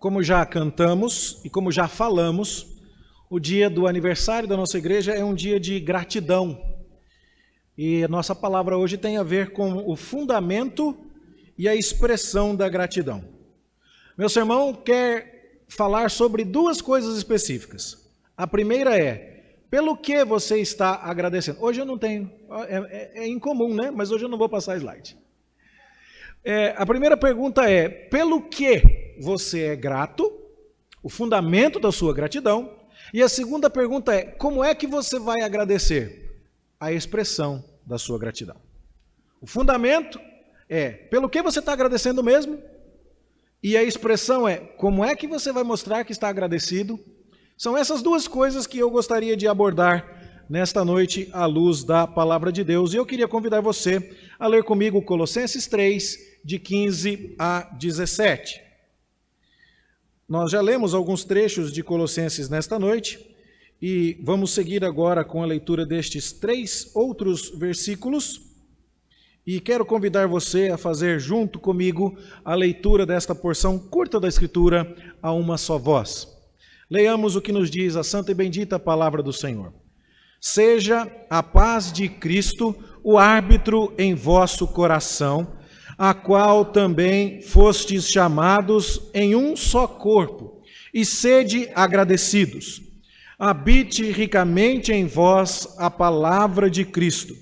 Como já cantamos e como já falamos, o dia do aniversário da nossa igreja é um dia de gratidão. E a nossa palavra hoje tem a ver com o fundamento e a expressão da gratidão. Meu sermão quer falar sobre duas coisas específicas. A primeira é, pelo que você está agradecendo? Hoje eu não tenho, é incomum, né? Mas hoje eu não vou passar slide. A primeira pergunta é, pelo que você é grato? O fundamento da sua gratidão. E a segunda pergunta é, como é que você vai agradecer? A expressão da sua gratidão. O fundamento é, pelo que você está agradecendo mesmo? E a expressão é, como é que você vai mostrar que está agradecido? São essas duas coisas que eu gostaria de abordar nesta noite à luz da palavra de Deus. E eu queria convidar você a ler comigo Colossenses 3, de 15 a 17. Nós já lemos alguns trechos de Colossenses nesta noite e vamos seguir agora com a leitura destes 3 outros versículos. E quero convidar você a fazer junto comigo a leitura desta porção curta da Escritura a uma só voz. Leiamos o que nos diz a santa e bendita palavra do Senhor. Seja a paz de Cristo o árbitro em vosso coração, a qual também fostes chamados em um só corpo, e sede agradecidos. Habite ricamente em vós a palavra de Cristo.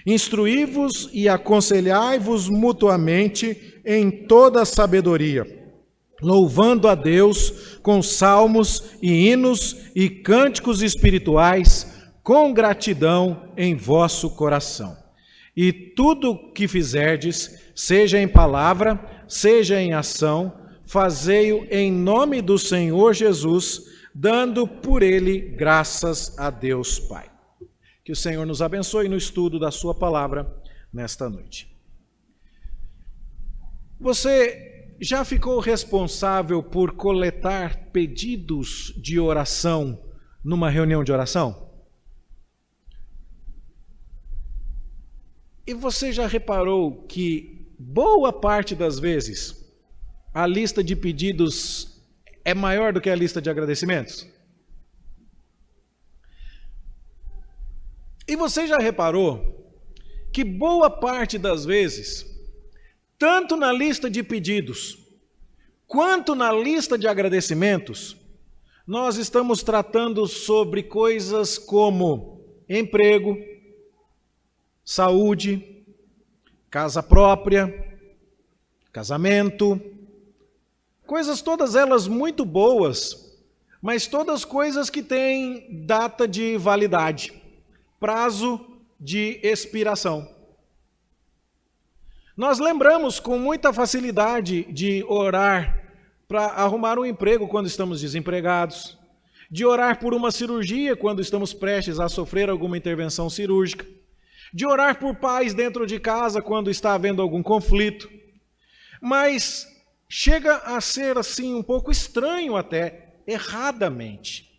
Instruí-vos e aconselhai-vos mutuamente em toda sabedoria, louvando a Deus com salmos e hinos e cânticos espirituais, com gratidão em vosso coração. E tudo que fizerdes, seja em palavra, seja em ação, fazei-o em nome do Senhor Jesus, dando por ele graças a Deus Pai. Que o Senhor nos abençoe no estudo da sua palavra nesta noite. Você já ficou responsável por coletar pedidos de oração numa reunião de oração? E você já reparou que boa parte das vezes a lista de pedidos é maior do que a lista de agradecimentos? E você já reparou que boa parte das vezes, tanto na lista de pedidos, quanto na lista de agradecimentos, nós estamos tratando sobre coisas como emprego, saúde, casa própria, casamento, coisas todas elas muito boas, mas todas coisas que têm data de validade, prazo de expiração. Nós lembramos com muita facilidade de orar para arrumar um emprego quando estamos desempregados, de orar por uma cirurgia quando estamos prestes a sofrer alguma intervenção cirúrgica, de orar por paz dentro de casa quando está havendo algum conflito. Mas chega a ser assim um pouco estranho até, erradamente.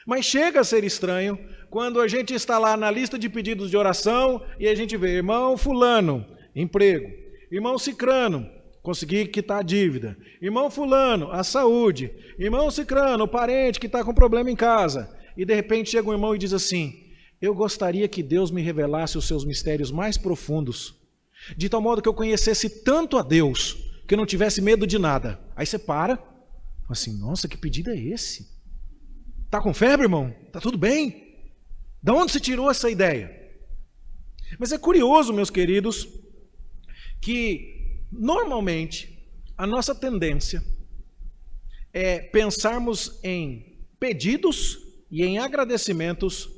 Mas chega a ser estranho quando a gente está lá na lista de pedidos de oração e a gente vê, irmão fulano, emprego. Irmão cicrano, consegui quitar a dívida. Irmão fulano, a saúde. Irmão cicrano, o parente que está com problema em casa. E de repente chega um irmão e diz assim, eu gostaria que Deus me revelasse os seus mistérios mais profundos, de tal modo que eu conhecesse tanto a Deus, que eu não tivesse medo de nada. Aí você para, assim, nossa, que pedido é esse? Tá com febre, irmão? Tá tudo bem? De onde você tirou essa ideia? Mas é curioso, meus queridos, que normalmente a nossa tendência é pensarmos em pedidos e em agradecimentos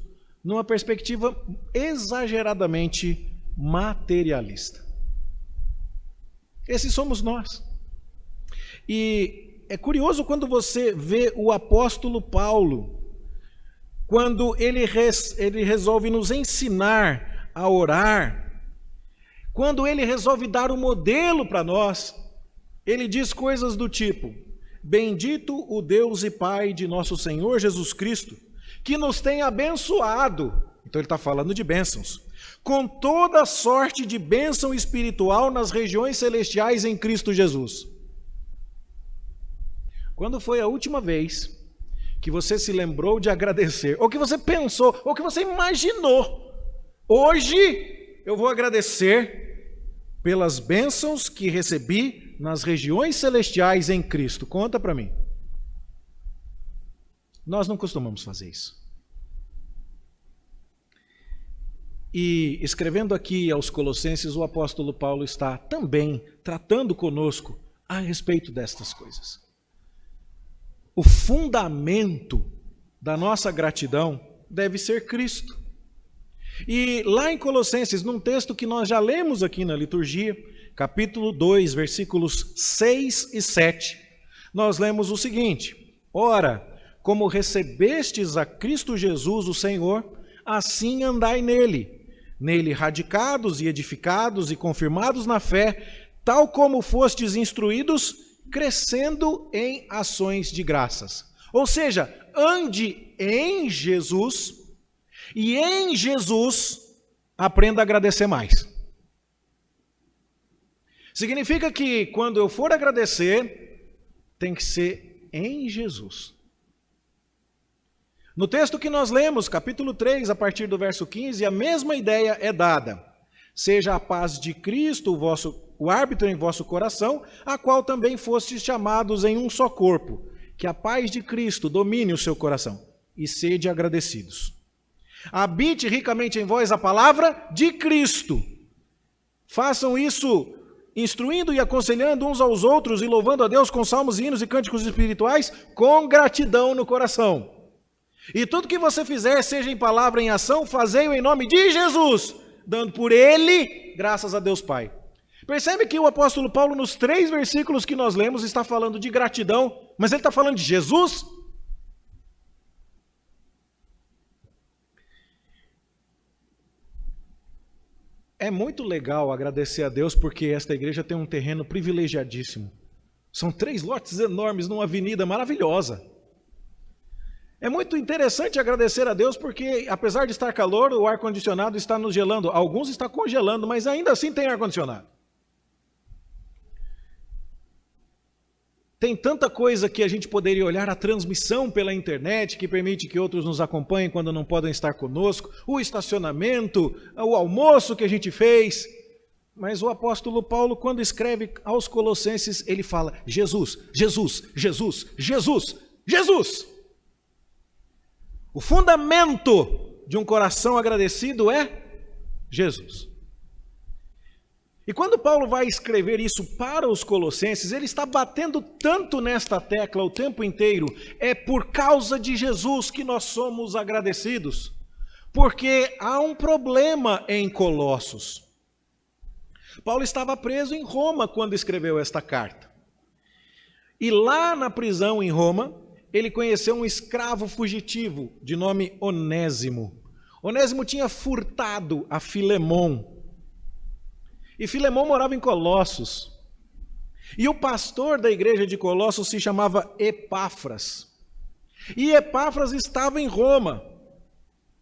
numa perspectiva exageradamente materialista. Esses somos nós. E é curioso quando você vê o apóstolo Paulo, quando ele resolve nos ensinar a orar, quando ele resolve dar um modelo para nós, ele diz coisas do tipo, bendito o Deus e Pai de nosso Senhor Jesus Cristo, que nos tem abençoado, então ele está falando de bênçãos, com toda sorte de bênção espiritual nas regiões celestiais em Cristo Jesus. Quando foi a última vez que você se lembrou de agradecer, ou que você pensou, ou que você imaginou, hoje eu vou agradecer pelas bênçãos que recebi nas regiões celestiais em Cristo? Conta para mim. Nós não costumamos fazer isso. E escrevendo aqui aos Colossenses, o apóstolo Paulo está também tratando conosco a respeito destas coisas. O fundamento da nossa gratidão deve ser Cristo. E lá em Colossenses, num texto que nós já lemos aqui na liturgia, capítulo 2, versículos 6 e 7, nós lemos o seguinte: Ora, como recebestes a Cristo Jesus, o Senhor, assim andai nele radicados e edificados e confirmados na fé, tal como fostes instruídos, crescendo em ações de graças. Ou seja, ande em Jesus e em Jesus aprenda a agradecer mais. Significa que quando eu for agradecer, tem que ser em Jesus. No texto que nós lemos, capítulo 3, a partir do verso 15, a mesma ideia é dada. Seja a paz de Cristo o árbitro em vosso coração, a qual também fostes chamados em um só corpo, que a paz de Cristo domine o seu coração, e sede agradecidos. Habite ricamente em vós a palavra de Cristo. Façam isso instruindo e aconselhando uns aos outros e louvando a Deus com salmos, hinos e cânticos espirituais, com gratidão no coração. E tudo que você fizer, seja em palavra ou em ação, fazei-o em nome de Jesus, dando por ele graças a Deus Pai. Percebe que o apóstolo Paulo, nos 3 versículos que nós lemos, está falando de gratidão, mas ele está falando de Jesus? É muito legal agradecer a Deus porque esta igreja tem um terreno privilegiadíssimo. São 3 lotes enormes numa avenida maravilhosa. É muito interessante agradecer a Deus porque, apesar de estar calor, o ar-condicionado está nos gelando. Alguns está congelando, mas ainda assim tem ar-condicionado. Tem tanta coisa que a gente poderia olhar, a transmissão pela internet, que permite que outros nos acompanhem quando não podem estar conosco, o estacionamento, o almoço que a gente fez. Mas o apóstolo Paulo, quando escreve aos Colossenses, ele fala: Jesus, Jesus, Jesus, Jesus, Jesus. O fundamento de um coração agradecido é Jesus. E quando Paulo vai escrever isso para os Colossenses, ele está batendo tanto nesta tecla o tempo inteiro. É por causa de Jesus que nós somos agradecidos. Porque há um problema em Colossos. Paulo estava preso em Roma quando escreveu esta carta. E lá na prisão em Roma, ele conheceu um escravo fugitivo de nome Onésimo. Onésimo tinha furtado a Filemon. E Filemon morava em Colossos. E o pastor da igreja de Colossos se chamava Epáfras. E Epáfras estava em Roma,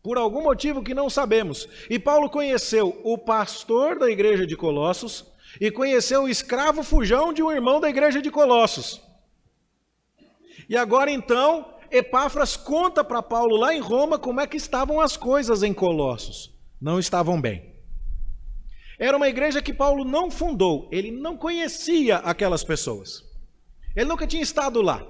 por algum motivo que não sabemos. E Paulo conheceu o pastor da igreja de Colossos e conheceu o escravo fujão de um irmão da igreja de Colossos. E agora então, Epáfras conta para Paulo lá em Roma como é que estavam as coisas em Colossos. Não estavam bem. Era uma igreja que Paulo não fundou, ele não conhecia aquelas pessoas. Ele nunca tinha estado lá.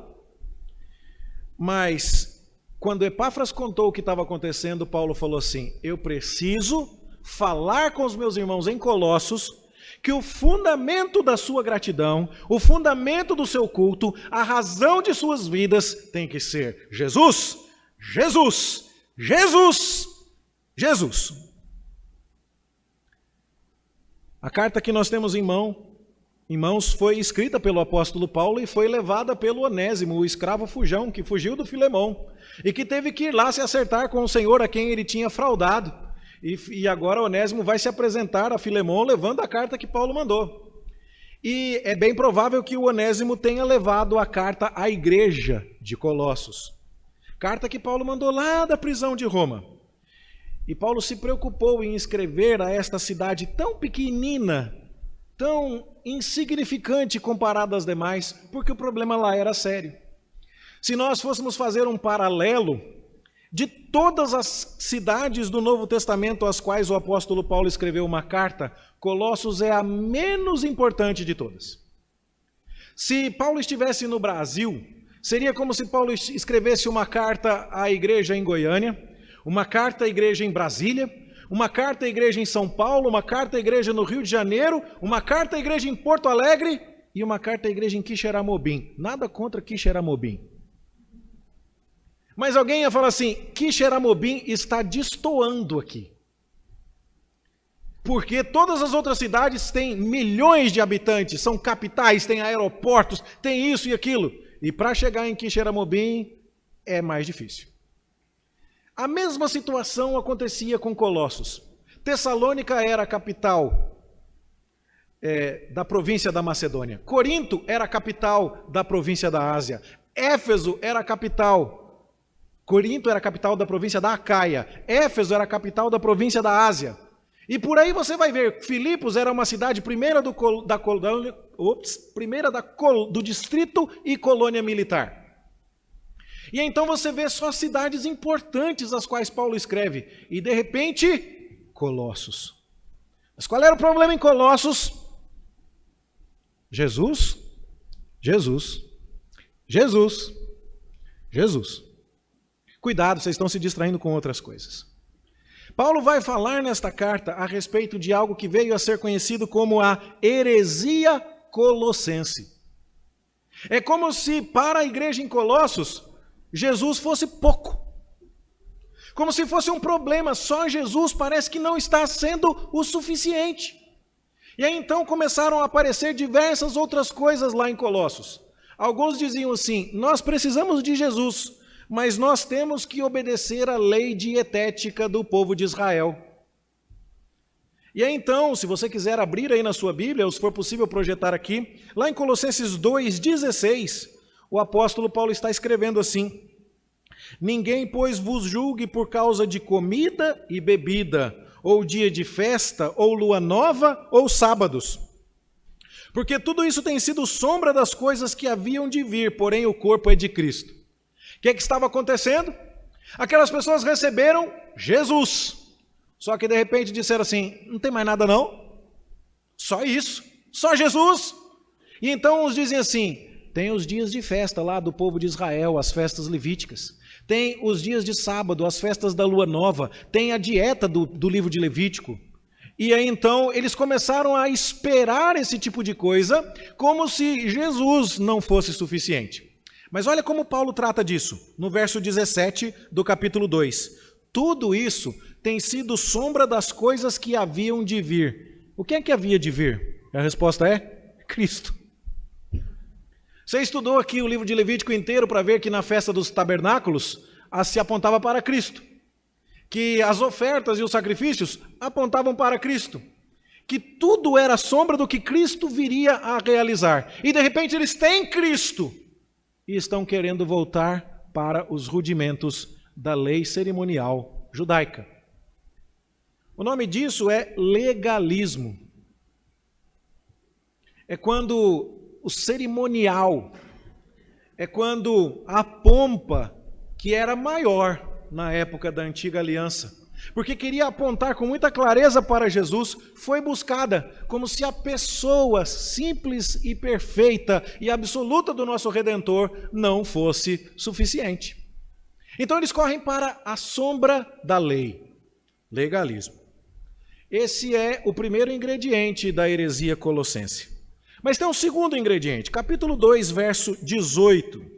Mas, quando Epáfras contou o que estava acontecendo, Paulo falou assim: eu preciso falar com os meus irmãos em Colossos que o fundamento da sua gratidão, o fundamento do seu culto, a razão de suas vidas tem que ser Jesus, Jesus, Jesus, Jesus. A carta que nós temos em mãos foi escrita pelo apóstolo Paulo e foi levada pelo Onésimo, o escravo fujão, que fugiu do Filemon, e que teve que ir lá se acertar com o Senhor a quem ele tinha fraudado. E agora Onésimo vai se apresentar a Filemon levando a carta que Paulo mandou. E é bem provável que o Onésimo tenha levado a carta à igreja de Colossos. Carta que Paulo mandou lá da prisão de Roma. E Paulo se preocupou em escrever a esta cidade tão pequenina, tão insignificante comparada às demais, porque o problema lá era sério. Se nós fôssemos fazer um paralelo de todas as cidades do Novo Testamento às quais o apóstolo Paulo escreveu uma carta, Colossos é a menos importante de todas. Se Paulo estivesse no Brasil, seria como se Paulo escrevesse uma carta à igreja em Goiânia, uma carta à igreja em Brasília, uma carta à igreja em São Paulo, uma carta à igreja no Rio de Janeiro, uma carta à igreja em Porto Alegre e uma carta à igreja em Quixeramobim. Nada contra Quixeramobim. Mas alguém ia falar assim, Quixeramobim está destoando aqui. Porque todas as outras cidades têm milhões de habitantes, são capitais, têm aeroportos, tem isso e aquilo. E para chegar em Quixeramobim é mais difícil. A mesma situação acontecia com Colossos. Tessalônica era a capital da província da Macedônia. Corinto era a capital da província da Ásia. Éfeso era a capital. Corinto era a capital da província da Acaia. Éfeso era a capital da província da Ásia. E por aí você vai ver, Filipos era uma cidade primeira do distrito e colônia militar. E então você vê só cidades importantes as quais Paulo escreve. E de repente, Colossos. Mas qual era o problema em Colossos? Jesus. Cuidado, vocês estão se distraindo com outras coisas. Paulo vai falar nesta carta a respeito de algo que veio a ser conhecido como a heresia colossense. É como se para a igreja em Colossos, Jesus fosse pouco. Como se fosse um problema, só Jesus parece que não está sendo o suficiente. E aí então começaram a aparecer diversas outras coisas lá em Colossos. Alguns diziam assim, nós precisamos de Jesus, mas nós temos que obedecer à lei dietética do povo de Israel. E aí então, se você quiser abrir aí na sua Bíblia, ou se for possível projetar aqui, lá em Colossenses 2,16, o apóstolo Paulo está escrevendo assim, ninguém, pois, vos julgue por causa de comida e bebida, ou dia de festa, ou lua nova, ou sábados. Porque tudo isso tem sido sombra das coisas que haviam de vir, porém o corpo é de Cristo. O que estava acontecendo? Aquelas pessoas receberam Jesus. Só que de repente disseram assim, não tem mais nada não? Só isso, só Jesus. E então uns dizem assim, tem os dias de festa lá do povo de Israel, as festas levíticas. Tem os dias de sábado, as festas da lua nova. Tem a dieta do livro de Levítico. E aí então eles começaram a esperar esse tipo de coisa, como se Jesus não fosse suficiente. Mas olha como Paulo trata disso, no verso 17 do capítulo 2. Tudo isso tem sido sombra das coisas que haviam de vir. O que é que havia de vir? A resposta é Cristo. Você estudou aqui o livro de Levítico inteiro para ver que na festa dos tabernáculos se apontava para Cristo. Que as ofertas e os sacrifícios apontavam para Cristo. Que tudo era sombra do que Cristo viria a realizar. E de repente eles têm Cristo. E estão querendo voltar para os rudimentos da lei cerimonial judaica. O nome disso é legalismo. É quando o cerimonial, é quando a pompa, que era maior na época da antiga aliança, porque queria apontar com muita clareza para Jesus, foi buscada como se a pessoa simples e perfeita e absoluta do nosso Redentor não fosse suficiente. Então eles correm para a sombra da lei, legalismo. Esse é o primeiro ingrediente da heresia colossense. Mas tem um segundo ingrediente, capítulo 2, verso 18.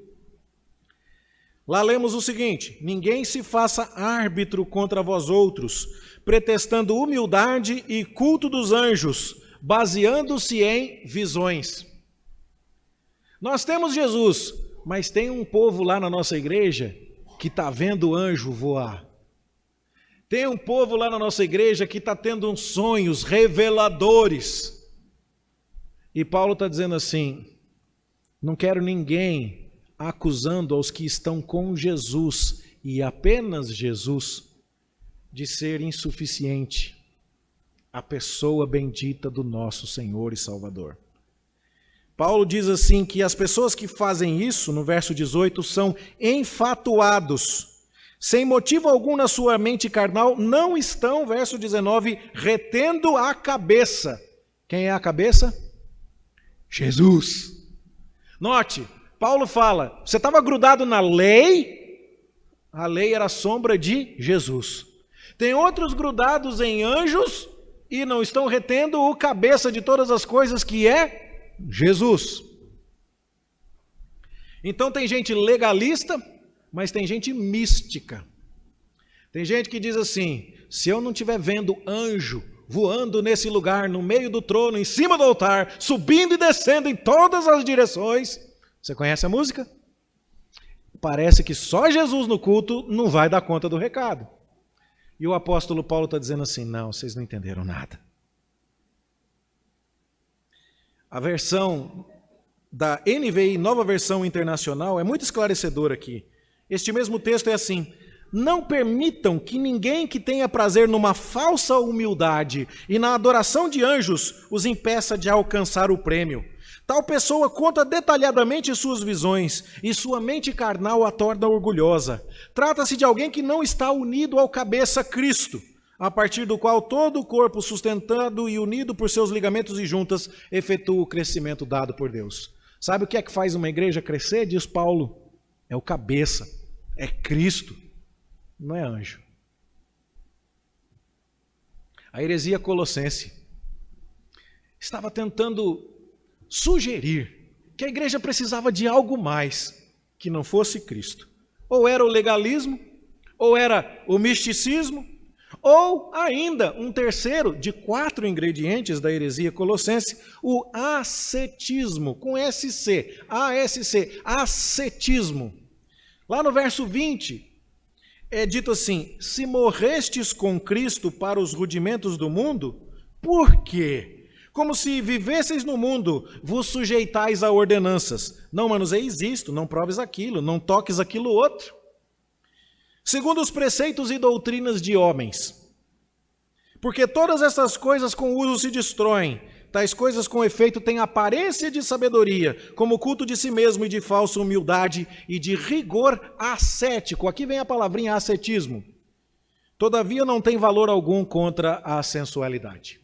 Lá lemos o seguinte, ninguém se faça árbitro contra vós outros, pretextando humildade e culto dos anjos, baseando-se em visões. Nós temos Jesus, mas tem um povo lá na nossa igreja que está vendo anjo voar. Tem um povo lá na nossa igreja que está tendo uns sonhos reveladores. E Paulo está dizendo assim, não quero ninguém acusando aos que estão com Jesus e apenas Jesus de ser insuficiente, a pessoa bendita do nosso Senhor e Salvador. Paulo diz assim que as pessoas que fazem isso, no verso 18, são enfatuados. Sem motivo algum na sua mente carnal, não estão, verso 19, retendo a cabeça. Quem é a cabeça? Jesus. Note, Paulo fala, você estava grudado na lei, a lei era a sombra de Jesus. Tem outros grudados em anjos e não estão retendo o cabeça de todas as coisas, que é Jesus. Então tem gente legalista, mas tem gente mística. Tem gente que diz assim, se eu não estiver vendo anjo voando nesse lugar, no meio do trono, em cima do altar, subindo e descendo em todas as direções, você conhece a música? Parece que só Jesus no culto não vai dar conta do recado. E o apóstolo Paulo está dizendo assim, não, vocês não entenderam nada. A versão da NVI, Nova Versão Internacional, é muito esclarecedora aqui. Este mesmo texto é assim, não permitam que ninguém que tenha prazer numa falsa humildade e na adoração de anjos os impeça de alcançar o prêmio. Tal pessoa conta detalhadamente suas visões e sua mente carnal a torna orgulhosa. Trata-se de alguém que não está unido ao cabeça Cristo, a partir do qual todo o corpo, sustentado e unido por seus ligamentos e juntas, efetua o crescimento dado por Deus. Sabe o que é que faz uma igreja crescer? Diz Paulo, é o cabeça, é Cristo, não é anjo. A heresia colossense estava tentando sugerir que a igreja precisava de algo mais que não fosse Cristo. Ou era o legalismo, ou era o misticismo, ou ainda um terceiro de 4 ingredientes da heresia colossense, o ascetismo, com SC, ASC, ascetismo. Lá no verso 20, é dito assim, se morrestes com Cristo para os rudimentos do mundo, por quê? Como se vivesseis no mundo, vos sujeitais a ordenanças. Não manuseis isto, não proves aquilo, não toques aquilo outro. Segundo os preceitos e doutrinas de homens. Porque todas essas coisas com uso se destroem. Tais coisas com efeito têm aparência de sabedoria, como o culto de si mesmo e de falsa humildade e de rigor ascético. Aqui vem a palavrinha ascetismo. Todavia não tem valor algum contra a sensualidade.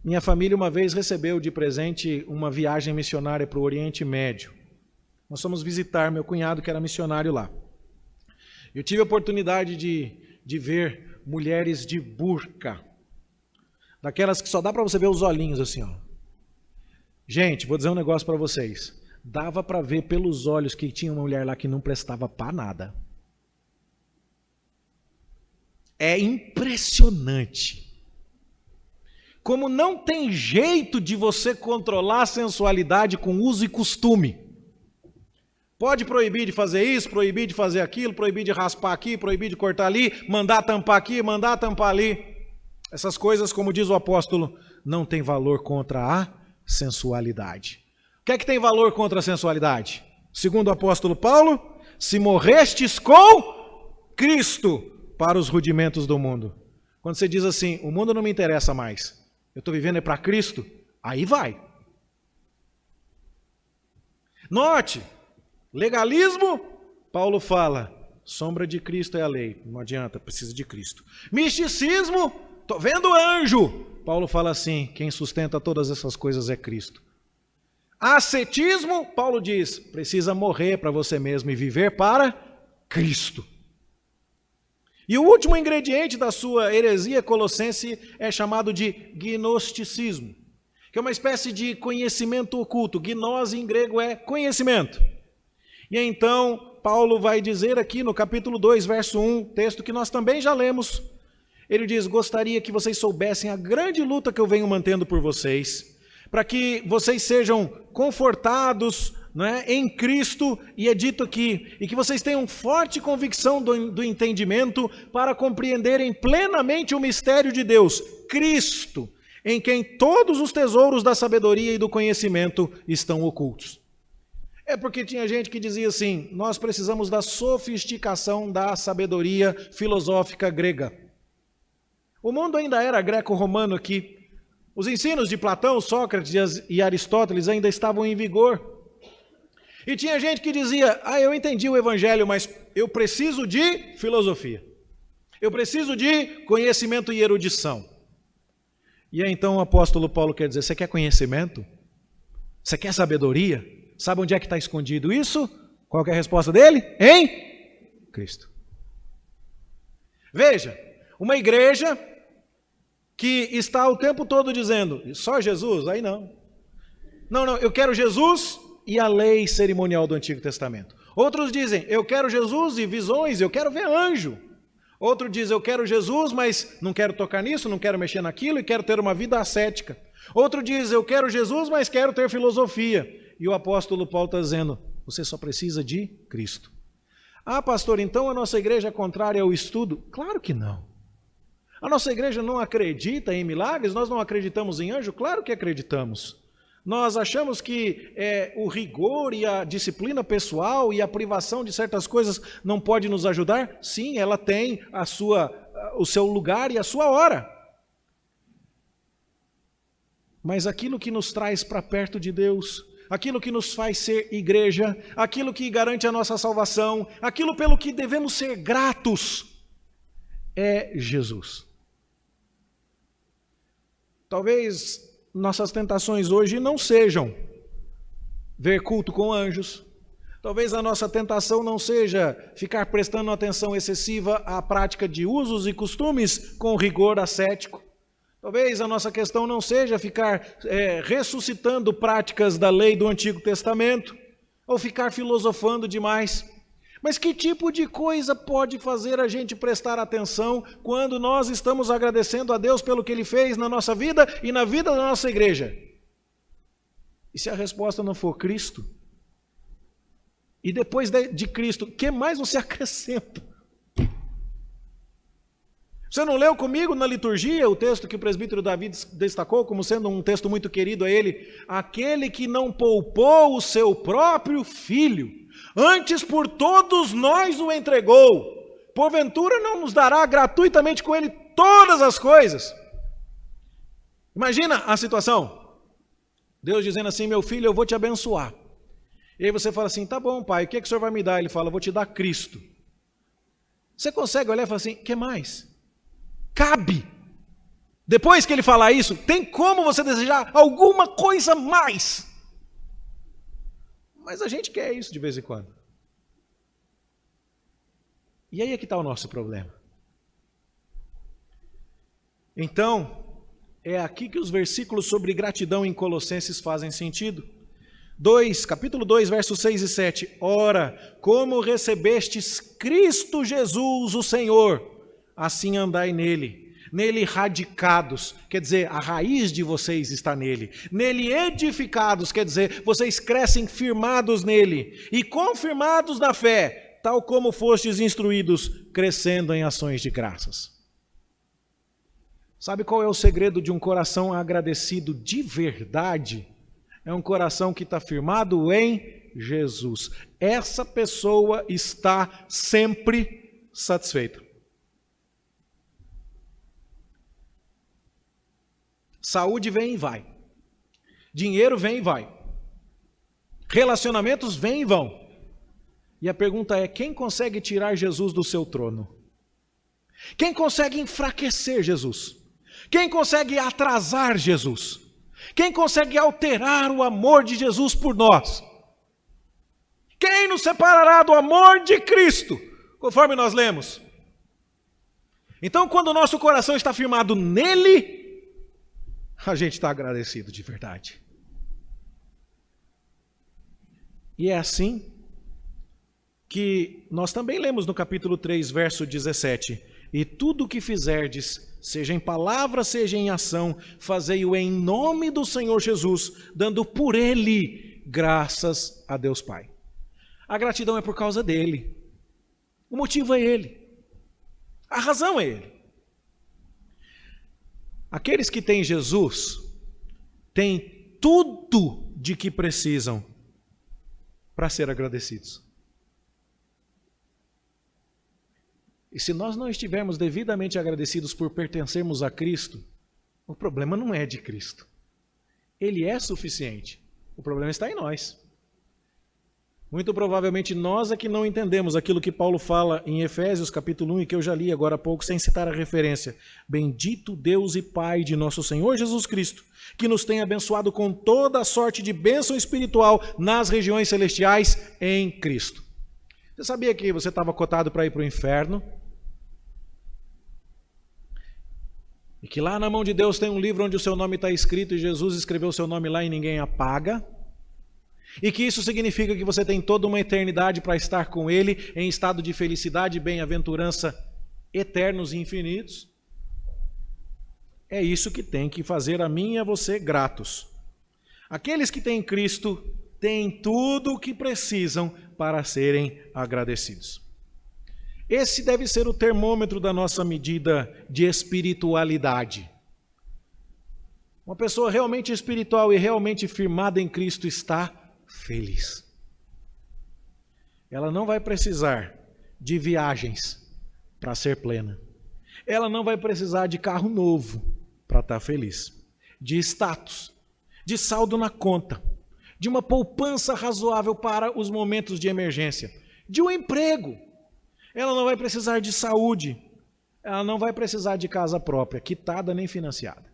Minha família uma vez recebeu de presente uma viagem missionária para o Oriente Médio. Nós fomos visitar meu cunhado, que era missionário lá. Eu tive a oportunidade de ver mulheres de burca, daquelas que só dá para você ver os olhinhos assim, ó. Gente, vou dizer um negócio para vocês. Dava para ver pelos olhos que tinha uma mulher lá que não prestava para nada. É impressionante. Como não tem jeito de você controlar a sensualidade com uso e costume. Pode proibir de fazer isso, proibir de fazer aquilo, proibir de raspar aqui, proibir de cortar ali, mandar tampar aqui, mandar tampar ali. Essas coisas, como diz o apóstolo, não tem valor contra a sensualidade. O que é que tem valor contra a sensualidade? Segundo o apóstolo Paulo, se morrestes com Cristo para os rudimentos do mundo. Quando você diz assim, o mundo não me interessa mais, eu estou vivendo para Cristo, aí vai. Note, legalismo, Paulo fala, sombra de Cristo é a lei, não adianta, precisa de Cristo. Misticismo, estou vendo anjo, Paulo fala assim, quem sustenta todas essas coisas é Cristo. Ascetismo, Paulo diz, precisa morrer para você mesmo e viver para Cristo. E o último ingrediente da sua heresia colossense é chamado de gnosticismo, que é uma espécie de conhecimento oculto. Gnose em grego é conhecimento. E então, Paulo vai dizer aqui no capítulo 2, verso 1, texto que nós também já lemos, ele diz, gostaria que vocês soubessem a grande luta que eu venho mantendo por vocês, para que vocês sejam confortados, não é, em Cristo, e é dito aqui, e que vocês tenham forte convicção do entendimento para compreenderem plenamente o mistério de Deus, Cristo, em quem todos os tesouros da sabedoria e do conhecimento estão ocultos. É porque tinha gente que dizia assim, nós precisamos da sofisticação da sabedoria filosófica grega. O mundo ainda era greco-romano aqui, Os ensinos de Platão, Sócrates e Aristóteles ainda estavam em vigor. E tinha gente que dizia, eu entendi o evangelho, mas eu preciso de filosofia. Eu preciso de conhecimento e erudição. E aí então o apóstolo Paulo quer dizer, você quer conhecimento? Você quer sabedoria? Sabe onde é que está escondido isso? Qual que é a resposta dele? Em Cristo. Veja, uma igreja que está o tempo todo dizendo, só Jesus? Aí não. Não, eu quero Jesus e a lei cerimonial do Antigo Testamento. Outros dizem, eu quero Jesus e visões, eu quero ver anjo. Outro diz, eu quero Jesus, mas não quero tocar nisso, não quero mexer naquilo e quero ter uma vida ascética. Outro diz, eu quero Jesus, mas quero ter filosofia. E o apóstolo Paulo está dizendo, você só precisa de Cristo. Pastor, então a nossa igreja é contrária ao estudo? Claro que não. A nossa igreja não acredita em milagres? Nós não acreditamos em anjo? Claro que acreditamos. Nós achamos que o rigor e a disciplina pessoal e a privação de certas coisas não pode nos ajudar? Sim, ela tem o seu lugar e a sua hora. Mas aquilo que nos traz para perto de Deus, aquilo que nos faz ser igreja, aquilo que garante a nossa salvação, aquilo pelo que devemos ser gratos, é Jesus. Talvez nossas tentações hoje não sejam ver culto com anjos. Talvez a nossa tentação não seja ficar prestando atenção excessiva à prática de usos e costumes com rigor ascético. Talvez a nossa questão não seja ficar ressuscitando práticas da lei do Antigo Testamento, ou ficar filosofando demais. Mas que tipo de coisa pode fazer a gente prestar atenção quando nós estamos agradecendo a Deus pelo que Ele fez na nossa vida e na vida da nossa igreja? E se a resposta não for Cristo? E depois de Cristo, o que mais você acrescenta? Você não leu comigo na liturgia o texto que o presbítero Davi destacou como sendo um texto muito querido a ele? Aquele que não poupou o seu próprio filho, antes por todos nós o entregou, porventura não nos dará gratuitamente com ele todas as coisas? Imagina a situação, Deus dizendo assim, meu filho, eu vou te abençoar. E aí você fala assim, tá bom pai, o que é que o senhor vai me dar? Ele fala, eu vou te dar Cristo. Você consegue olhar e falar assim, o que mais? Cabe. Depois que ele falar isso, tem como você desejar alguma coisa mais? Mas a gente quer isso de vez em quando. E aí é que está o nosso problema. Então, é aqui que os versículos sobre gratidão em Colossenses fazem sentido. Capítulo 2, versos 6 e 7. Ora, como recebestes Cristo Jesus, o Senhor, assim andai nele. Nele radicados, quer dizer, a raiz de vocês está nele. Nele edificados, quer dizer, vocês crescem firmados nele. E confirmados na fé, tal como fostes instruídos, crescendo em ações de graças. Sabe qual é o segredo de um coração agradecido de verdade? É um coração que está firmado em Jesus. Essa pessoa está sempre satisfeita. Saúde vem e vai. Dinheiro vem e vai. Relacionamentos vêm e vão. E a pergunta é, quem consegue tirar Jesus do seu trono? Quem consegue enfraquecer Jesus? Quem consegue atrasar Jesus? Quem consegue alterar o amor de Jesus por nós? Quem nos separará do amor de Cristo? Conforme nós lemos. Então, quando o nosso coração está firmado nele, a gente está agradecido de verdade. E é assim que nós também lemos no capítulo 3, verso 17. E tudo o que fizerdes, seja em palavra, seja em ação, fazei-o em nome do Senhor Jesus, dando por Ele graças a Deus Pai. A gratidão é por causa dele. O motivo é Ele. A razão é Ele. Aqueles que têm Jesus, têm tudo de que precisam para ser agradecidos. E se nós não estivermos devidamente agradecidos por pertencermos a Cristo, O problema não é de Cristo. Ele é suficiente. O problema está em nós. Muito provavelmente nós é que não entendemos aquilo que Paulo fala em Efésios capítulo 1 e que eu já li agora há pouco sem citar a referência. Bendito Deus e Pai de nosso Senhor Jesus Cristo, que nos tem abençoado com toda a sorte de bênção espiritual nas regiões celestiais em Cristo. Você sabia que você estava cotado para ir para o inferno? E que lá na mão de Deus tem um livro onde o seu nome está escrito e Jesus escreveu o seu nome lá e ninguém apaga? E que isso significa que você tem toda uma eternidade para estar com Ele em estado de felicidade e bem-aventurança eternos e infinitos? É isso que tem que fazer a mim e a você gratos. Aqueles que têm Cristo têm tudo o que precisam para serem agradecidos. Esse deve ser o termômetro da nossa medida de espiritualidade. Uma pessoa realmente espiritual e realmente firmada em Cristo está feliz. Ela não vai precisar de viagens para ser plena. Ela não vai precisar de carro novo para estar feliz. De status, de saldo na conta, de uma poupança razoável para os momentos de emergência, de um emprego. Ela não vai precisar de saúde. Ela não vai precisar de casa própria, quitada nem financiada.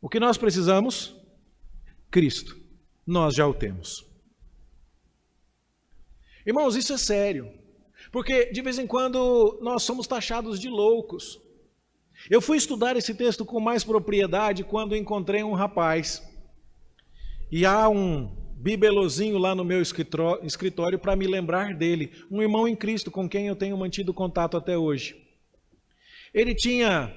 O que nós precisamos? Cristo. Nós já o temos. Irmãos, isso é sério. Porque de vez em quando nós somos taxados de loucos. Eu fui estudar esse texto com mais propriedade quando encontrei um rapaz. E há um bibelozinho lá no meu escritório para me lembrar dele. Um irmão em Cristo com quem eu tenho mantido contato até hoje. Ele tinha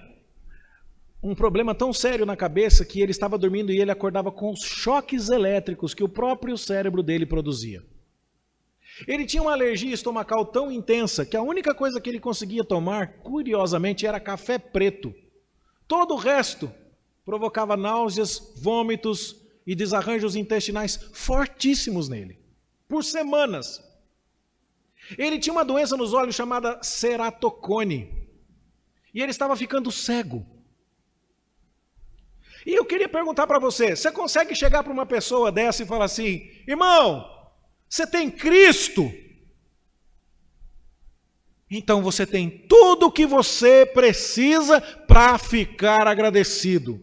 um problema tão sério na cabeça que ele estava dormindo e ele acordava com os choques elétricos que o próprio cérebro dele produzia. Ele tinha uma alergia estomacal tão intensa que a única coisa que ele conseguia tomar, curiosamente, era café preto. Todo o resto provocava náuseas, vômitos e desarranjos intestinais fortíssimos nele, por semanas. Ele tinha uma doença nos olhos chamada ceratocone, e ele estava ficando cego. E eu queria perguntar para você, você consegue chegar para uma pessoa dessa e falar assim, irmão, você tem Cristo? Então você tem tudo o que você precisa para ficar agradecido.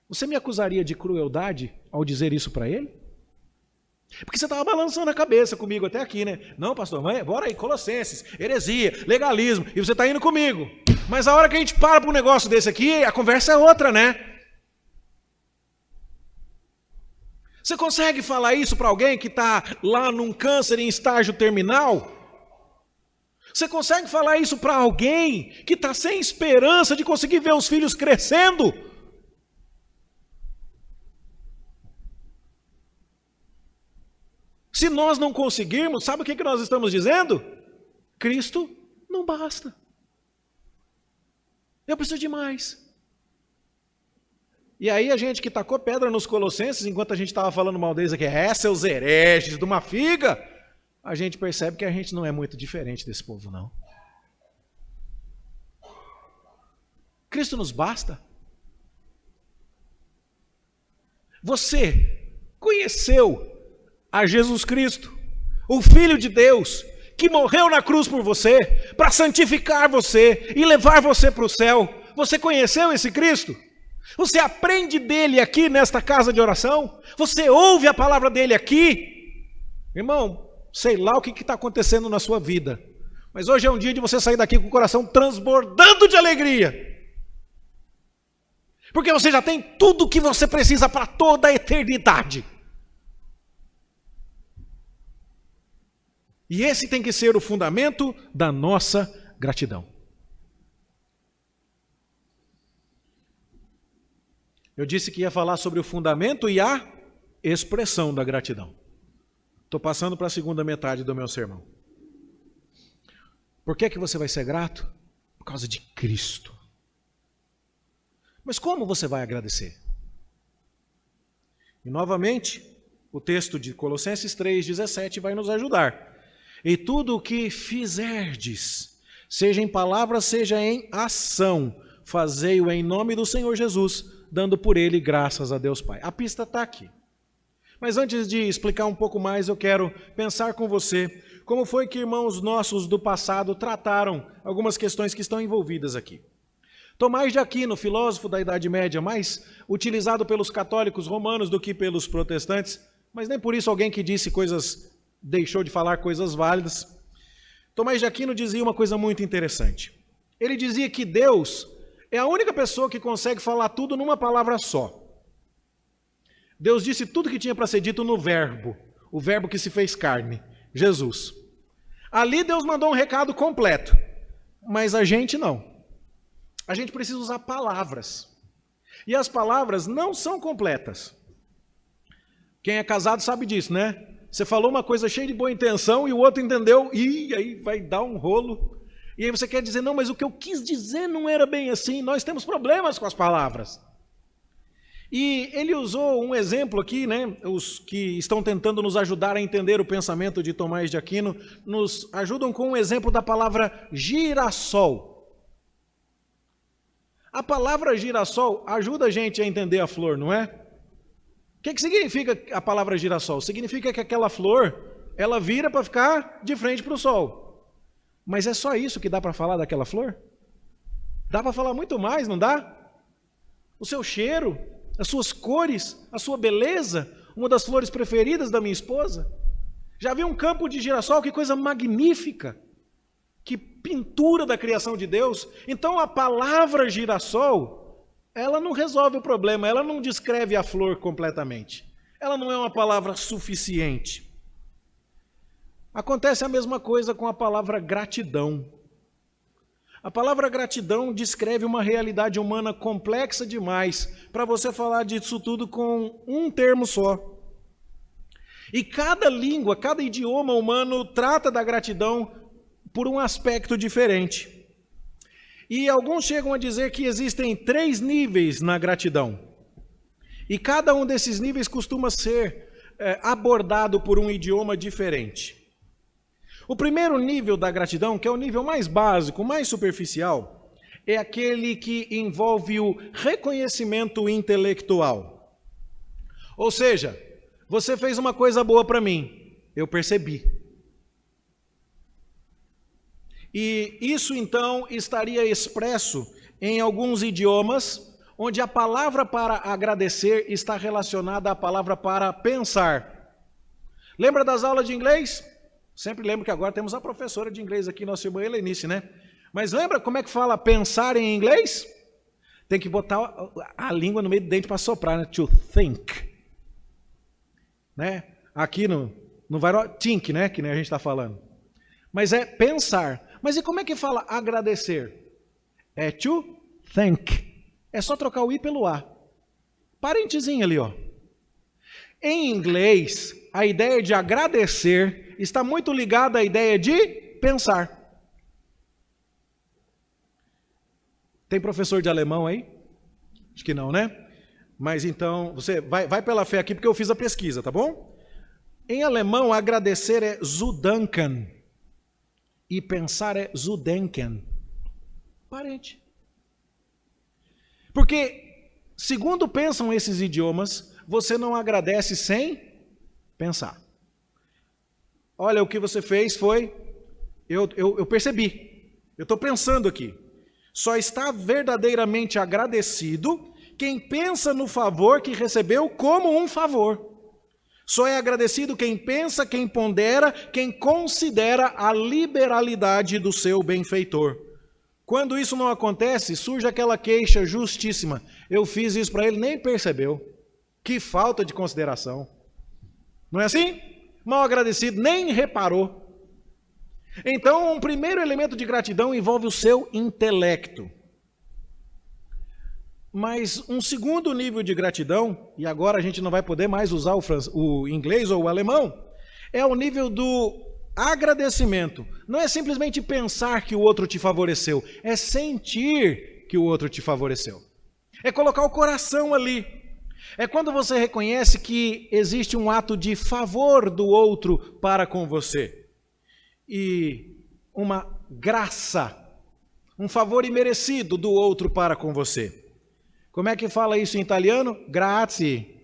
Você me acusaria de crueldade ao dizer isso para ele? Porque você estava balançando a cabeça comigo até aqui, né? Não, pastor, bora aí, Colossenses, heresia, legalismo, e você está indo comigo. Mas a hora que a gente para um negócio desse aqui, a conversa é outra, né? Você consegue falar isso para alguém que está lá num câncer em estágio terminal? Você consegue falar isso para alguém que está sem esperança de conseguir ver os filhos crescendo? Se nós não conseguirmos, sabe o que nós estamos dizendo? Cristo não basta. Eu preciso de mais. E aí a gente que tacou pedra nos Colossenses, enquanto a gente estava falando mal deles aqui, seus hereges de uma figa, a gente percebe que a gente não é muito diferente desse povo, não. Cristo nos basta. Você conheceu a Jesus Cristo, o Filho de Deus, que morreu na cruz por você, para santificar você e levar você para o céu. Você conheceu esse Cristo? Você aprende dele aqui nesta casa de oração? Você ouve a palavra dele aqui? Irmão, sei lá o que está acontecendo na sua vida, mas hoje é um dia de você sair daqui com o coração transbordando de alegria. Porque você já tem tudo o que você precisa para toda a eternidade. E esse tem que ser o fundamento da nossa gratidão. Eu disse que ia falar sobre o fundamento e a expressão da gratidão. Estou passando para a segunda metade do meu sermão. Por que você vai ser grato? Por causa de Cristo. Mas como você vai agradecer? E novamente, o texto de Colossenses 3,17 vai nos ajudar. E tudo o que fizerdes, seja em palavra, seja em ação, fazei-o em nome do Senhor Jesus, dando por ele graças a Deus Pai. A pista está aqui. Mas antes de explicar um pouco mais, eu quero pensar com você como foi que irmãos nossos do passado trataram algumas questões que estão envolvidas aqui. Tomás de Aquino, filósofo da Idade Média, mais utilizado pelos católicos romanos do que pelos protestantes, mas nem por isso alguém que disse coisas, deixou de falar coisas válidas. Tomás de Aquino dizia uma coisa muito interessante. Ele dizia que Deus é a única pessoa que consegue falar tudo numa palavra só. Deus disse tudo que tinha para ser dito no verbo, o verbo que se fez carne, Jesus. Ali Deus mandou um recado completo, mas a gente não. A gente precisa usar palavras. E as palavras não são completas. Quem é casado sabe disso, né? Você falou uma coisa cheia de boa intenção e o outro entendeu, e aí vai dar um rolo. E aí você quer dizer, não, mas o que eu quis dizer não era bem assim. Nós temos problemas com as palavras. E ele usou um exemplo aqui, né? Os que estão tentando nos ajudar a entender o pensamento de Tomás de Aquino, nos ajudam com um exemplo da palavra girassol. A palavra girassol ajuda a gente a entender a flor, não é? O que significa a palavra girassol? Significa que aquela flor, ela vira para ficar de frente para o sol. Mas é só isso que dá para falar daquela flor? Dá para falar muito mais, não dá? O seu cheiro, as suas cores, a sua beleza, uma das flores preferidas da minha esposa. Já viu um campo de girassol? Que coisa magnífica! Que pintura da criação de Deus. Então a palavra girassol, ela não resolve o problema, ela não descreve a flor completamente. Ela não é uma palavra suficiente. Acontece a mesma coisa com a palavra gratidão. A palavra gratidão descreve uma realidade humana complexa demais para você falar disso tudo com um termo só. E cada língua, cada idioma humano trata da gratidão por um aspecto diferente. E alguns chegam a dizer que existem 3 níveis na gratidão. E cada um desses níveis costuma ser abordado por um idioma diferente. O primeiro nível da gratidão, que é o nível mais básico, mais superficial, é aquele que envolve o reconhecimento intelectual. Ou seja, você fez uma coisa boa para mim, eu percebi. E isso, então, estaria expresso em alguns idiomas, onde a palavra para agradecer está relacionada à palavra para pensar. Lembra das aulas de inglês? Sempre lembro que agora temos a professora de inglês aqui, nossa irmã Helenice, né? Mas lembra como é que fala pensar em inglês? Tem que botar a língua no meio do dente para soprar, né? To think. Né? Aqui no vai think, né? Que nem a gente está falando. Mas é pensar. Mas e como é que fala agradecer? É to thank. É só trocar o i pelo a. Parentezinho ali, ó. Em inglês, a ideia de agradecer está muito ligada à ideia de pensar. Tem professor de alemão aí? Acho que não, né? Mas então, você vai pela fé aqui porque eu fiz a pesquisa, tá bom? Em alemão, agradecer é zudanken. E pensar é zudenken. Parente. Porque, segundo pensam esses idiomas, você não agradece sem pensar. Olha, o que você fez foi, eu percebi, eu estou pensando aqui. Só está verdadeiramente agradecido quem pensa no favor que recebeu como um favor. Só é agradecido quem pensa, quem pondera, quem considera a liberalidade do seu benfeitor. Quando isso não acontece, surge aquela queixa justíssima. Eu fiz isso para ele, nem percebeu. Que falta de consideração. Não é assim? Mal agradecido, nem reparou. Então, um primeiro elemento de gratidão envolve o seu intelecto. Mas um segundo nível de gratidão, e agora a gente não vai poder mais usar o inglês ou o alemão, é o nível do agradecimento. Não é simplesmente pensar que o outro te favoreceu, é sentir que o outro te favoreceu. É colocar o coração ali. É quando você reconhece que existe um ato de favor do outro para com você. E uma graça Um favor imerecido do outro para com você. Como é que fala isso em italiano? Grazie.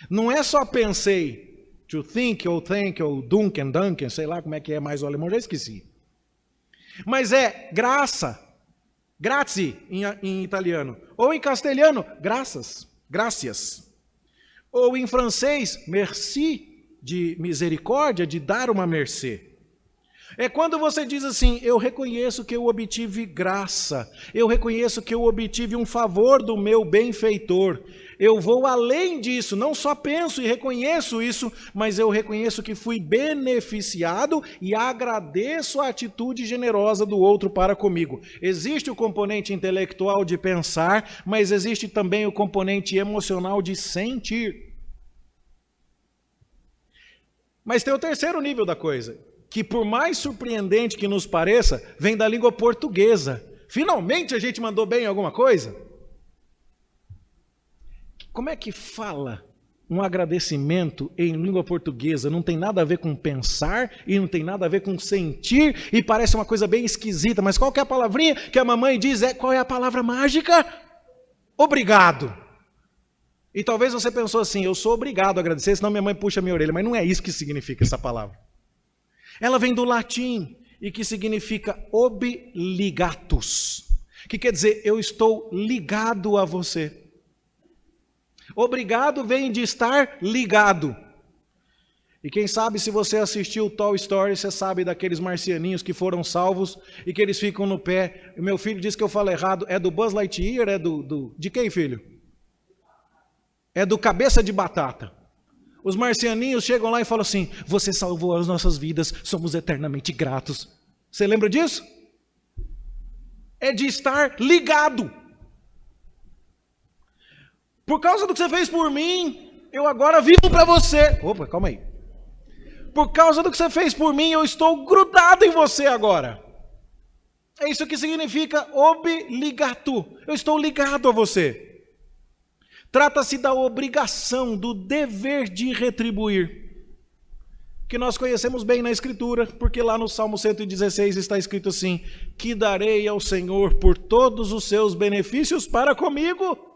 Não é só pensei, to think, ou thank, ou dunken, sei lá como é que é mais o alemão, já esqueci. Mas é graça, grazie em italiano. Ou em castelhano, graças, gracias. Ou em francês, merci, de misericórdia, de dar uma mercê. É quando você diz assim, eu reconheço que eu obtive graça, eu reconheço que eu obtive um favor do meu benfeitor. Eu vou além disso, não só penso e reconheço isso, mas eu reconheço que fui beneficiado e agradeço a atitude generosa do outro para comigo. Existe o componente intelectual de pensar, mas existe também o componente emocional de sentir. Mas tem o terceiro nível da coisa, que por mais surpreendente que nos pareça, vem da língua portuguesa. Finalmente a gente mandou bem alguma coisa? Como é que fala um agradecimento em língua portuguesa? Não tem nada a ver com pensar e não tem nada a ver com sentir e parece uma coisa bem esquisita, mas qual que é a palavrinha que a mamãe diz? Qual é a palavra mágica? Obrigado. E talvez você pensou assim, eu sou obrigado a agradecer, senão minha mãe puxa minha orelha, mas não é isso que significa essa palavra. Ela vem do latim e que significa obligatus, que quer dizer, eu estou ligado a você. Obrigado vem de estar ligado. E quem sabe se você assistiu Toy Story, você sabe daqueles marcianinhos que foram salvos e que eles ficam no pé. O meu filho disse que eu falo errado, é do Buzz Lightyear, é de quem, filho? É do Cabeça de Batata. Os marcianinhos chegam lá e falam assim, você salvou as nossas vidas, somos eternamente gratos. Você lembra disso? É de estar ligado. Por causa do que você fez por mim, eu agora vivo para você. Opa, calma aí. Por causa do que você fez por mim, eu estou grudado em você agora. É isso que significa obligato. Eu estou ligado a você. Trata-se da obrigação, do dever de retribuir, que nós conhecemos bem na Escritura, porque lá no Salmo 116 está escrito assim, que darei ao Senhor por todos os seus benefícios para comigo?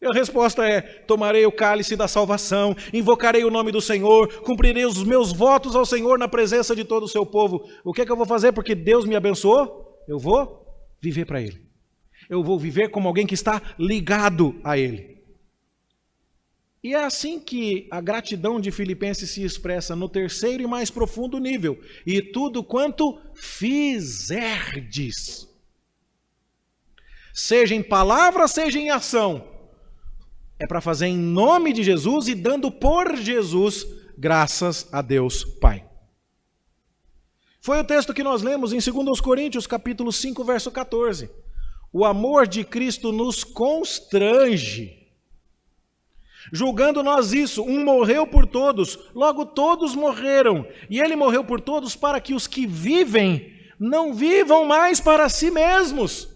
E a resposta é, tomarei o cálice da salvação, invocarei o nome do Senhor, cumprirei os meus votos ao Senhor na presença de todo o seu povo. O que é que eu vou fazer? Porque Deus me abençoou? Eu vou viver para Ele. Eu vou viver como alguém que está ligado a Ele. E é assim que a gratidão de Filipenses se expressa no terceiro e mais profundo nível. E tudo quanto fizerdes, seja em palavra, seja em ação, é para fazer em nome de Jesus e dando por Jesus graças a Deus Pai. Foi o texto que nós lemos em 2 Coríntios, capítulo 5, verso 14. O amor de Cristo nos constrange, julgando nós isso, um morreu por todos, logo todos morreram, e ele morreu por todos para que os que vivem não vivam mais para si mesmos,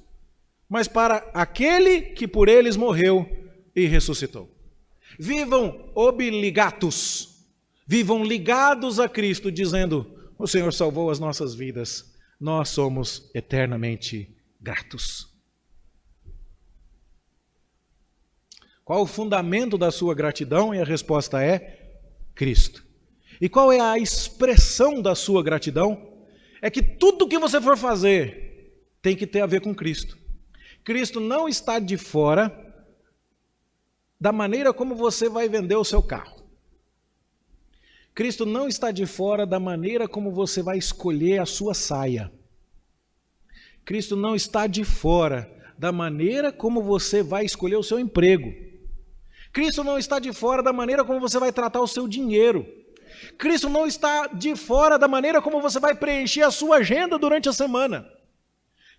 mas para aquele que por eles morreu e ressuscitou. Vivam obligatos, vivam ligados a Cristo, dizendo, o Senhor salvou as nossas vidas, nós somos eternamente gratos. Qual o fundamento da sua gratidão? E a resposta é Cristo. E qual é a expressão da sua gratidão? É que tudo que você for fazer tem que ter a ver com Cristo. Cristo não está de fora da maneira como você vai vender o seu carro. Cristo não está de fora da maneira como você vai escolher a sua saia. Cristo não está de fora da maneira como você vai escolher o seu emprego. Cristo não está de fora da maneira como você vai tratar o seu dinheiro. Cristo não está de fora da maneira como você vai preencher a sua agenda durante a semana.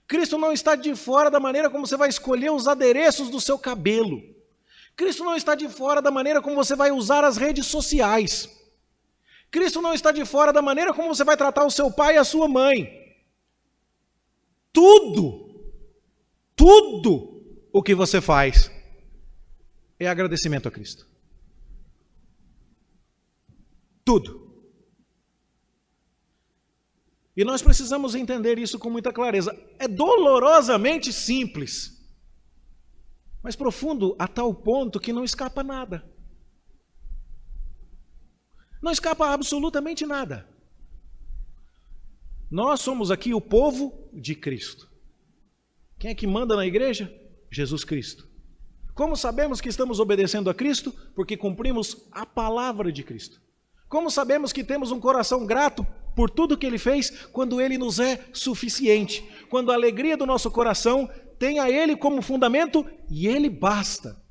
Cristo não está de fora da maneira como você vai escolher os adereços do seu cabelo. Cristo não está de fora da maneira como você vai usar as redes sociais. Cristo não está de fora da maneira como você vai tratar o seu pai e a sua mãe. Tudo o que você faz é agradecimento a Cristo. Tudo. E nós precisamos entender isso com muita clareza. É dolorosamente simples, mas profundo a tal ponto que não escapa nada. Não escapa absolutamente nada. Nós somos aqui o povo de Cristo. Quem é que manda na igreja? Jesus Cristo. Como sabemos que estamos obedecendo a Cristo? Porque cumprimos a palavra de Cristo. Como sabemos que temos um coração grato por tudo que Ele fez? Quando Ele nos é suficiente. Quando a alegria do nosso coração tem a Ele como fundamento e Ele basta.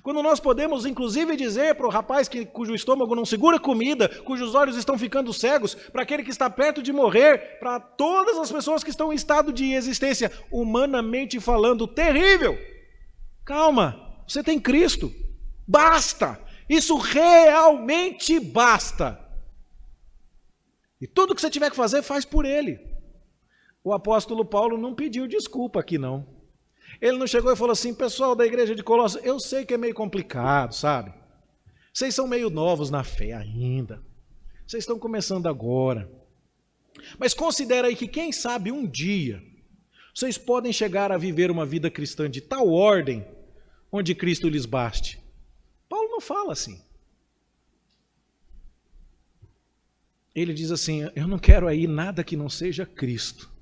Quando nós podemos, inclusive, dizer para o rapaz cujo estômago não segura comida, cujos olhos estão ficando cegos, para aquele que está perto de morrer, para todas as pessoas que estão em estado de existência, humanamente falando, terrível. Calma, você tem Cristo. Basta. Isso realmente basta. E tudo que você tiver que fazer, faz por Ele. O apóstolo Paulo não pediu desculpa aqui, não. Ele não chegou e falou assim: pessoal da igreja de Colossos, eu sei que é meio complicado, sabe? Vocês são meio novos na fé ainda. Vocês estão começando agora. Mas considera aí que, quem sabe, um dia, vocês podem chegar a viver uma vida cristã de tal ordem, onde Cristo lhes baste. Paulo não fala assim. Ele diz assim: eu não quero aí nada que não seja Cristo.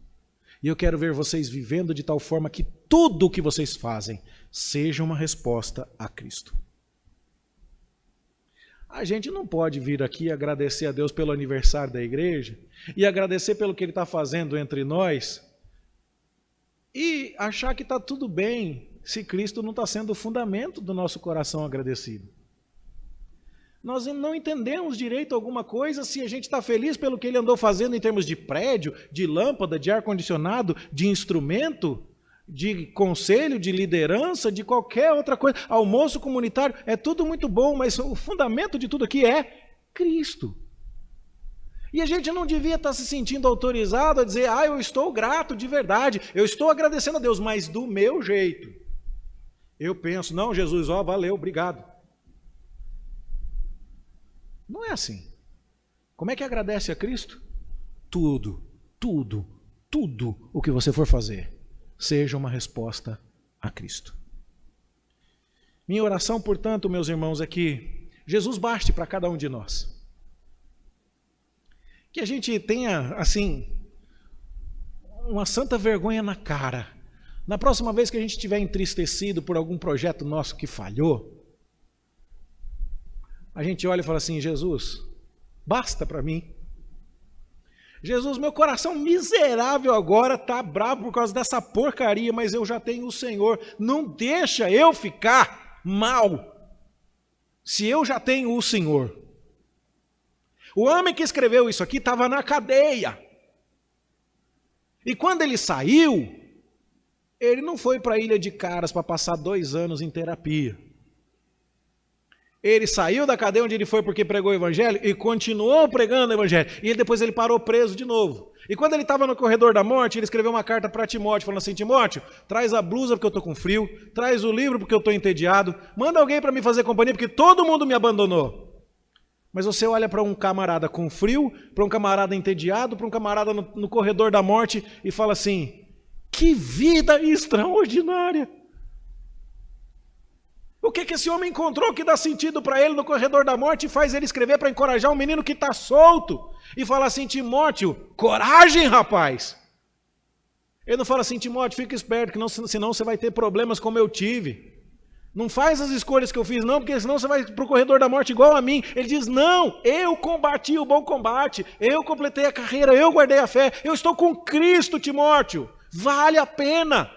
E eu quero ver vocês vivendo de tal forma que tudo o que vocês fazem seja uma resposta a Cristo. A gente não pode vir aqui agradecer a Deus pelo aniversário da igreja e agradecer pelo que Ele está fazendo entre nós e achar que está tudo bem se Cristo não está sendo o fundamento do nosso coração agradecido. Nós não entendemos direito alguma coisa se a gente está feliz pelo que Ele andou fazendo em termos de prédio, de lâmpada, de ar-condicionado, de instrumento, de conselho, de liderança, de qualquer outra coisa. Almoço comunitário, é tudo muito bom, mas o fundamento de tudo aqui é Cristo. E a gente não devia estar se sentindo autorizado a dizer: eu estou grato de verdade, eu estou agradecendo a Deus, mas do meu jeito. Eu penso: não, Jesus, valeu, obrigado. Não é assim. Como é que agradece a Cristo? Tudo o que você for fazer, seja uma resposta a Cristo. Minha oração, portanto, meus irmãos, é que Jesus baste para cada um de nós. Que a gente tenha, assim, uma santa vergonha na cara. Na próxima vez que a gente estiver entristecido por algum projeto nosso que falhou, a gente olha e fala assim: Jesus, basta para mim. Jesus, meu coração miserável agora está bravo por causa dessa porcaria, mas eu já tenho o Senhor. Não deixa eu ficar mal, se eu já tenho o Senhor. O homem que escreveu isso aqui estava na cadeia. E quando ele saiu, ele não foi para a Ilha de Caras para passar 2 anos em terapia. Ele saiu da cadeia onde ele foi porque pregou o evangelho e continuou pregando o evangelho. E depois ele parou preso de novo. E quando ele estava no corredor da morte, ele escreveu uma carta para Timóteo, falando assim: Timóteo, traz a blusa porque eu estou com frio, traz o livro porque eu estou entediado, manda alguém para me fazer companhia porque todo mundo me abandonou. Mas você olha para um camarada com frio, para um camarada entediado, para um camarada no corredor da morte e fala assim: que vida extraordinária! O que esse homem encontrou que dá sentido para ele no corredor da morte e faz ele escrever para encorajar um menino que está solto e fala assim: Timóteo, coragem, rapaz! Ele não fala assim: Timóteo, fica esperto, que senão você vai ter problemas como eu tive. Não faz as escolhas que eu fiz, não, porque senão você vai para o corredor da morte igual a mim. Ele diz: não, eu combati o bom combate, eu completei a carreira, eu guardei a fé, eu estou com Cristo, Timóteo, vale a pena.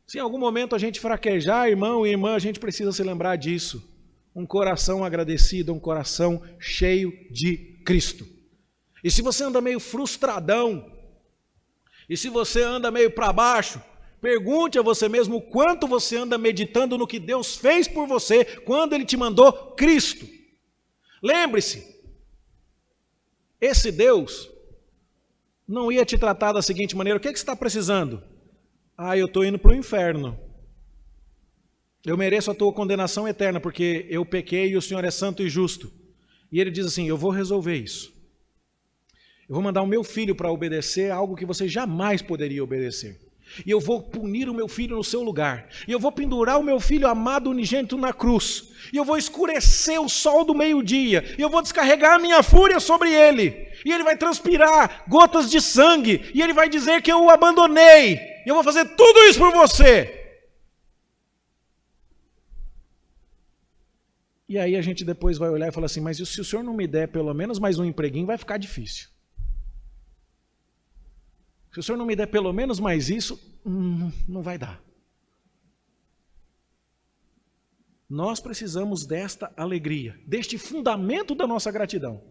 Se em algum momento a gente fraquejar, irmão e irmã, a gente precisa se lembrar disso. Um coração agradecido, um coração cheio de Cristo. E se você anda meio frustradão, e se você anda meio para baixo, pergunte a você mesmo o quanto você anda meditando no que Deus fez por você quando Ele te mandou Cristo. Lembre-se, esse Deus não ia te tratar da seguinte maneira: o que você está precisando? Eu estou indo para o inferno. Eu mereço a tua condenação eterna, porque eu pequei e o Senhor é santo e justo. E Ele diz assim: eu vou resolver isso. Eu vou mandar o meu filho para obedecer algo que você jamais poderia obedecer. E eu vou punir o meu filho no seu lugar. E eu vou pendurar o meu filho amado unigênito na cruz. E eu vou escurecer o sol do meio-dia. E eu vou descarregar a minha fúria sobre ele. E ele vai transpirar gotas de sangue. E ele vai dizer que eu o abandonei. E eu vou fazer tudo isso por você. E aí a gente depois vai olhar e falar assim, mas se o senhor não me der pelo menos mais um empreguinho, vai ficar difícil. Se o senhor não me der pelo menos mais isso, não vai dar. Nós precisamos desta alegria, deste fundamento da nossa gratidão.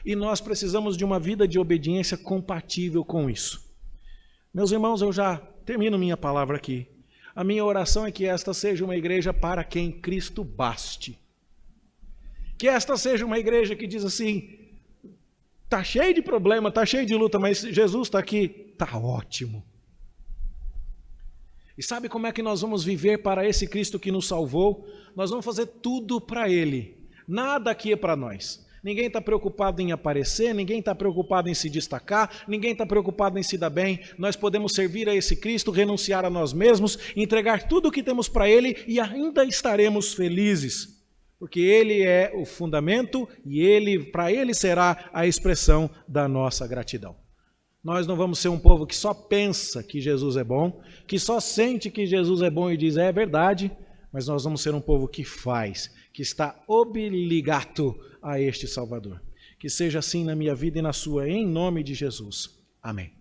E nós precisamos de uma vida de obediência compatível com isso. Meus irmãos, eu já termino minha palavra aqui. A minha oração é que esta seja uma igreja para quem Cristo baste. Que esta seja uma igreja que diz assim, está cheio de problema, está cheio de luta, mas Jesus está aqui. Está ótimo. E sabe como é que nós vamos viver para esse Cristo que nos salvou? Nós vamos fazer tudo para Ele. Nada aqui é para nós. Ninguém está preocupado em aparecer, ninguém está preocupado em se destacar, ninguém está preocupado em se dar bem. Nós podemos servir a esse Cristo, renunciar a nós mesmos, entregar tudo o que temos para Ele e ainda estaremos felizes. Porque Ele é o fundamento e para Ele será a expressão da nossa gratidão. Nós não vamos ser um povo que só pensa que Jesus é bom, que só sente que Jesus é bom e diz é verdade, mas nós vamos ser um povo que faz, que está obrigado a este Salvador. Que seja assim na minha vida e na sua, em nome de Jesus. Amém.